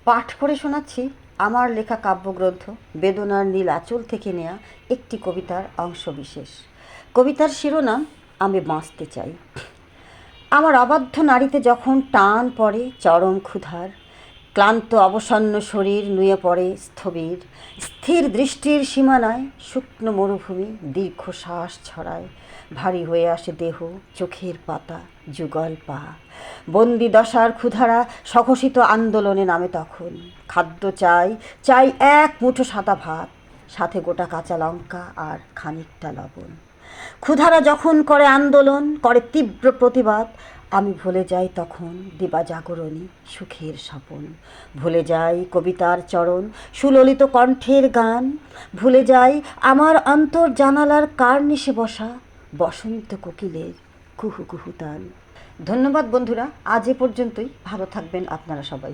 পাঠ করে শোনাচ্ছি আমার লেখা কাব্যগ্রন্থ বেদনার নীল আঁচল থেকে নেয়া একটি কবিতার অংশবিশেষ। কবিতার শিরোনাম আমি বাঁচতে চাই। আমার অবাধ্য নাড়িতে যখন টান পড়ে চরম ক্ষুধার, ক্লান্ত অবসন্ন শরীর নুয়ে পড়ে স্থবির, স্থির দৃষ্টির সীমানায় শুকনো মরুভূমি দীর্ঘশ্বাস ছড়ায়, ভারী হয়ে আসে দেহ, চোখের পাতা, যুগল পা। বন্দি দশার ক্ষুধারা স্বঘোষিত আন্দোলনে নামে তখন। খাদ্য চাই, চাই এক মুঠো সাদা ভাত, সাথে গোটা কাঁচা লঙ্কা আর খানিকটা লবণ। ক্ষুধারা যখন করে আন্দোলন, করে তীব্র প্রতিবাদ, আমি ভুলে যাই তখন দিবা জাগরণী সুখের স্বপন। ভুলে যাই কবিতার চরণ, সুললিত কণ্ঠের গান। ভুলে যাই আমার অন্তর জানালার কার্নিশে বসা বসন্ত কোকিলের কুহু কুহু তান। ধন্যবাদ বন্ধুরা, আজ এ পর্যন্তই। ভালো থাকবেন আপনারা সবাই।